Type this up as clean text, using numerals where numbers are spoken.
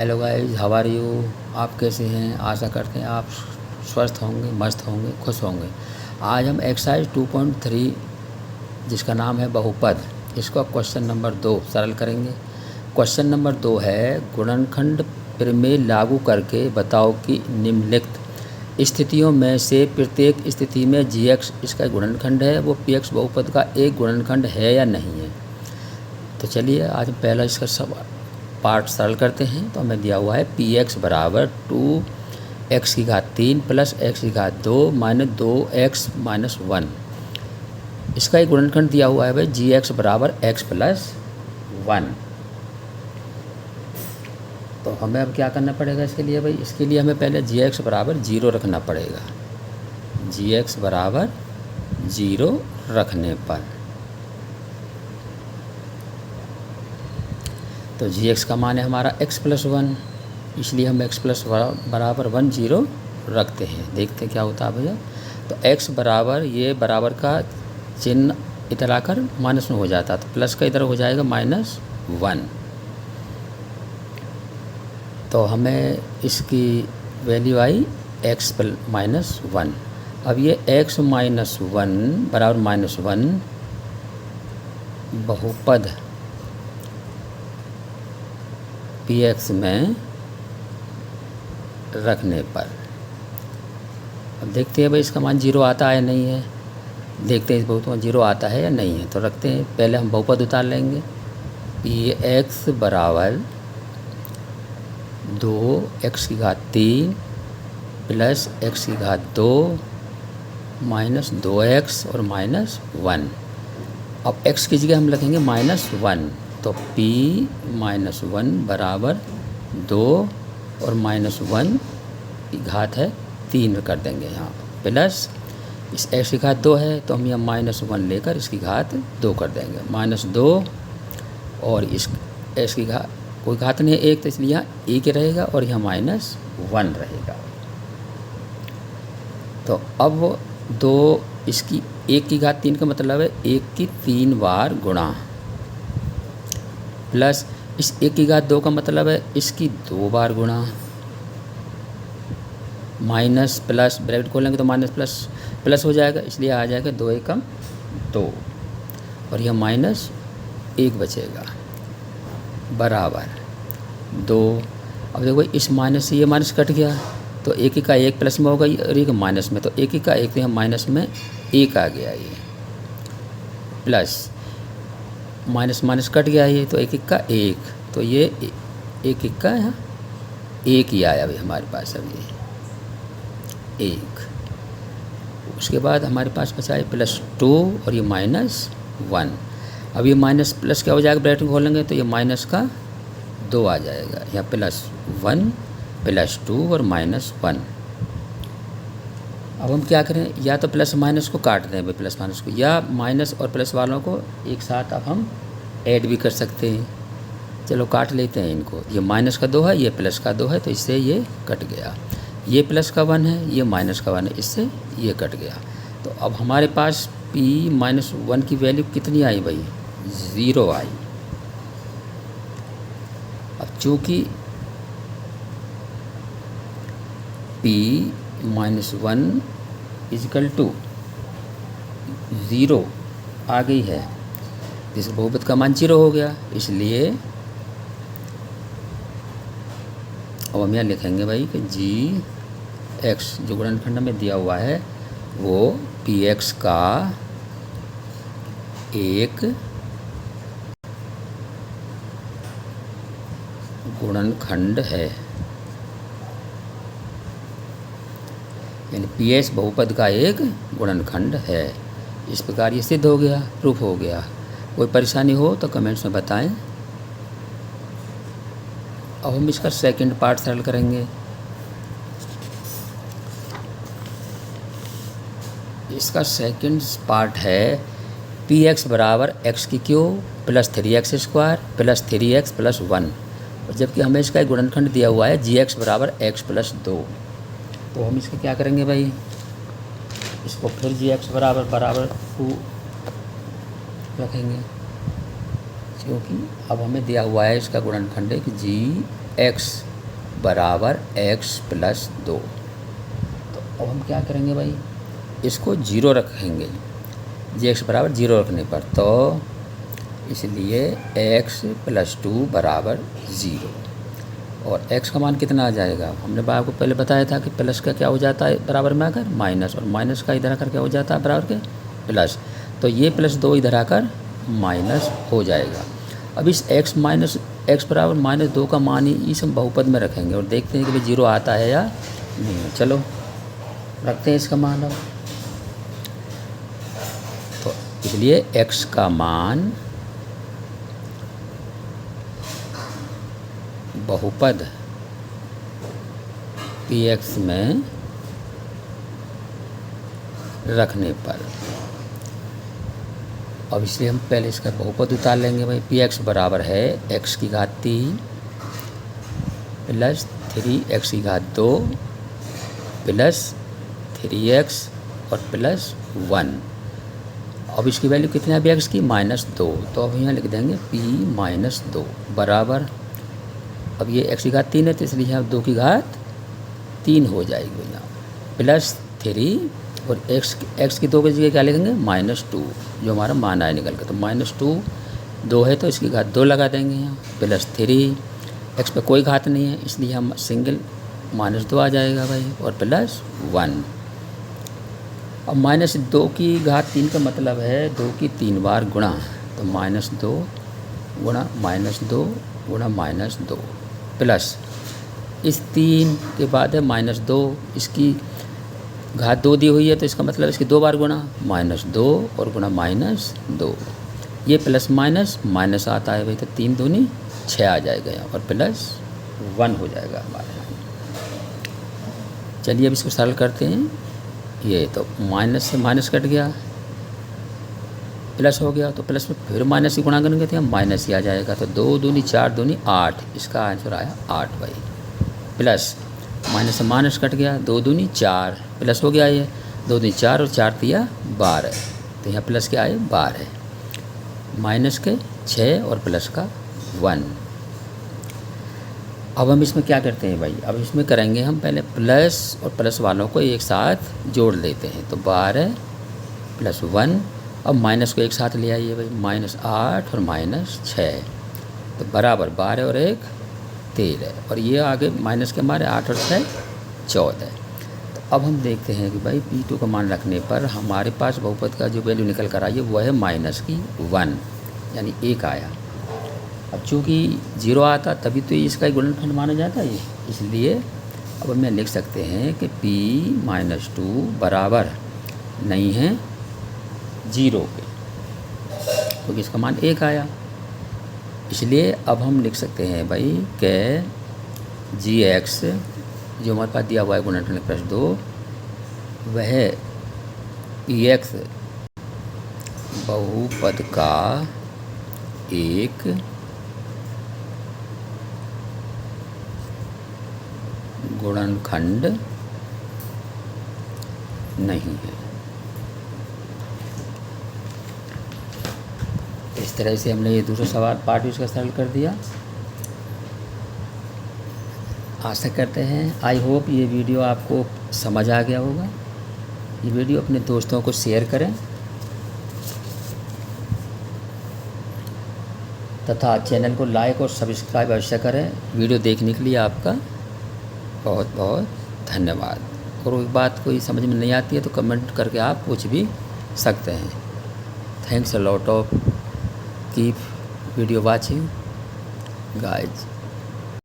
Hello guys, how are you. आप कैसे हैं? आशा करते हैं आप स्वस्थ होंगे, मस्त होंगे, खुश होंगे। आज हम एक्सरसाइज 2.3 जिसका नाम है बहुपद, इसको क्वेश्चन नंबर 2 सरल करेंगे। क्वेश्चन नंबर 2 है, गुणनखंड प्रमेय लागू करके बताओ कि निम्नलिखित स्थितियों में से प्रत्येक स्थिति में gx इसका गुणनखंड है, वो px बहुपद का एक गुणनखंड है या नहीं है। तो चलिए आज हम पहला इसका सब पार्ट सरल करते हैं। तो हमें दिया हुआ है px बराबर 2x³ plus x² minus 2x minus 1। इसका एक गुणनखंड दिया हुआ है भाई gx बराबर x प्लस 1। तो हमें अब क्या करना पड़ेगा इसके लिए भाई? इसके लिए हमें पहले gx बराबर 0 रखना पड़ेगा। gx बराबर 0 रखने पर तो gx का मान है हमारा x प्लस 1, इसलिए हम x प्लस बराबर 1 0 रखते हैं। देखते हैं क्या होता है भैया। तो x बराबर, ये बराबर का चिन्ह इधर आकर माइनस में हो जाता, तो प्लस का इधर हो जाएगा -1। तो हमें इसकी वैल्यू आई x माइनस 1। अब ये x माइनस 1 बराबर -1 बहुपद px में रखने पर, अब देखते हैं भाई इसका मान 0 आता है नहीं है। देखते हैं इस बहुपद में 0 आता है या नहीं है। तो रखते हैं, पहले हम बहुपद उतार लेंगे। px बराबर 2x³ plus x² minus 2x और -1। अब x की जगह हम लिखेंगे -1। तो p -1 बराबर 2 और -1 की घात है 3 कर देंगे यहाँ, प्लस इस x की घात 2 है तो हम यहाँ -1 लेकर इसकी घात 2 कर देंगे। -2 और इस x की घात, कोई घात नहीं है 1, तो इसलिए यहाँ 1 रहेगा और यहाँ -1 रहेगा। तो अब 2 इसकी 1 की घात 3 का मतलब है 1 की 3 बार गुणा, प्लस इस 1 की घात 2 का मतलब है इसकी 2 बार गुणा, माइनस प्लस ब्रैकेट खोलेंगे तो माइनस प्लस प्लस हो जाएगा, इसलिए आ जाएगा 2 एकम 2 और यह -1 बचेगा बराबर 2। अब देखो इस माइनस से ये माइनस कट गया, तो 1 का 1 प्लस में होगा और एक माइनस में, तो 1 का 1 तो यहाँ माइनस में 1 आ गया, ये प्लस माइनस माइनस कट गया ये, तो 1 का 1, तो ये 1 का यहाँ 1 ही आया भाई हमारे पास अब ये 1। उसके बाद हमारे पास बचा है +2 और ये -1। अब ये माइनस प्लस क्या हो जाएगा, ब्रैकेट खोलेंगे तो ये माइनस का 2 आ जाएगा, यहाँ +1 +2 और -1। अब हम क्या करें, या तो प्लस माइनस को काट दें भाई, प्लस माइनस को, या माइनस और प्लस वालों को एक साथ अब हम ऐड भी कर सकते हैं। चलो काट लेते हैं इनको। ये माइनस का 2 है, ये प्लस का 2 है, तो इससे ये कट गया। ये प्लस का 1 है, ये माइनस का 1 है, इससे ये कट गया। तो अब हमारे पास p -1 की वैल्यू कितनी आई भाई? 0 आई। अब चूँकि p -1 इजकल टू 0 आ गई है, जिस बहुपद का मान 0 हो गया, इसलिए अब हम यहाँ लिखेंगे भाई कि gx जो गुणनखंड में दिया हुआ है वो px का एक गुणनखंड है, यानी px बहुपद का एक गुणनखंड है। इस प्रकार ये सिद्ध हो गया, प्रूफ हो गया। कोई परेशानी हो तो कमेंट्स में बताएं। अब हम इसका सेकंड पार्ट सरल करेंगे। इसका सेकंड पार्ट है px बराबर x³ plus 3x² plus 3x plus 1, और जबकि हमें इसका एक गुणनखंड दिया हुआ है gx बराबर x प्लस 2। तो हम इसका क्या करेंगे भाई, इसको फिर gx बराबर 2 रखेंगे, क्योंकि अब हमें दिया हुआ है इसका गुणनखंड है कि gx बराबर x प्लस 2। तो अब हम क्या करेंगे भाई, इसको 0 रखेंगे, x बराबर 0 रखने पर, तो इसलिए x प्लस 2 बराबर 0। और x का मान कितना आ जाएगा, हमने आपको पहले बताया था कि प्लस का क्या हो जाता है बराबर में आकर माइनस, और माइनस का इधर आकर क्या हो जाता है बराबर के प्लस। तो ये प्लस 2 इधर आकर माइनस हो जाएगा। अब इस x बराबर -2 का मान ही इस हम बहुपद में रखेंगे और देखते हैं कि भाई 0 आता है या नहीं। चलो रखते हैं इसका मान। अब तो इसलिए x का मान बहुपद px में रखने पर, अब इसलिए हम पहले इसका बहुपद उतार लेंगे भाई। px बराबर है x की घात 3 प्लस 3x की घात 2 प्लस 3x और प्लस 1। अब इसकी वैल्यू कितनी है x की -2, तो अब यहाँ लिख देंगे p -2 बराबर, अब ये x की घात 3 है तो इसलिए यहाँ 2 की घात 3 हो जाएगी भैया, प्लस 3 और x की 2 की जगह क्या लिखेंगे -2, जो हमारा मान आया निकल के। तो -2 2 है तो इसकी घात 2 लगा देंगे यहाँ, प्लस 3, x पे कोई घात नहीं है इसलिए हम सिंगल -2 आ जाएगा भाई, और प्लस 1। अब -2 की घात 3 का मतलब है 2 की 3 बार गुणा, तो -2 गुणा -2 गुणा -2 प्लस इस 3 के बाद है -2, इसकी घात 2 दी हुई है तो इसका मतलब इसकी 2 बार गुणा -2 और गुणा -2, ये प्लस माइनस आता है भाई, तो 3 दूनी 6 आ जाएगा यहाँ, और प्लस 1 हो जाएगा हमारे यहाँ। चलिए अब इसको सरल करते हैं। ये तो माइनस से माइनस कट गया, प्लस हो गया, तो प्लस में फिर माइनस की गुणा करेंगे तो माइनस ही आ जाएगा, तो 2 दूनी 4 दूनी 8, इसका आंसर आया 8 भाई। प्लस माइनस से माइनस कट गया, 2 दूनी 4, प्लस हो गया, ये 2 दूनी 4 और 4 दिया 12, तो यहाँ प्लस के आए 12, माइनस के 6 और प्लस का 1। अब हम इसमें क्या करते हैं भाई, अब इसमें करेंगे हम पहले प्लस और प्लस वालों को एक साथ जोड़ लेते हैं, तो 12 प्लस 1, अब माइनस को एक साथ ले आइए भाई, -8 और -6, तो बराबर 12 और 1 13, और ये आगे माइनस के हमारे 8 और 6 14। तो अब हम देखते हैं कि भाई P2 का मान रखने पर हमारे पास बहुपद का जो वैल्यू निकल कर आई है वह है -1, यानी 1 आया। अब चूँकि 0 आता तभी तो इसका ही गुणनखंड माना जाता है, इसलिए अब हम लिख सकते हैं कि P-2 बराबर नहीं है 0 के, क्योंकि इसका मान 1 आया। इसलिए अब हम लिख सकते हैं भाई कि gx जो हमारे पास दिया हुआ है गुणनखंड प्लस 2, वह px बहुपद का एक गुणनखंड नहीं है। इस तरह से हमने ये दूसरा सवाल पार्ट इसका सरल कर दिया। आशा करते हैं, आई होप ये वीडियो आपको समझ आ गया होगा। ये वीडियो अपने दोस्तों को शेयर करें तथा चैनल को लाइक और सब्सक्राइब अवश्य करें। वीडियो देखने के लिए आपका बहुत बहुत धन्यवाद। और एक बात कोई समझ में नहीं आती है तो कमेंट करके आप पूछ भी सकते हैं। Thanks a lot of keep video watching guys.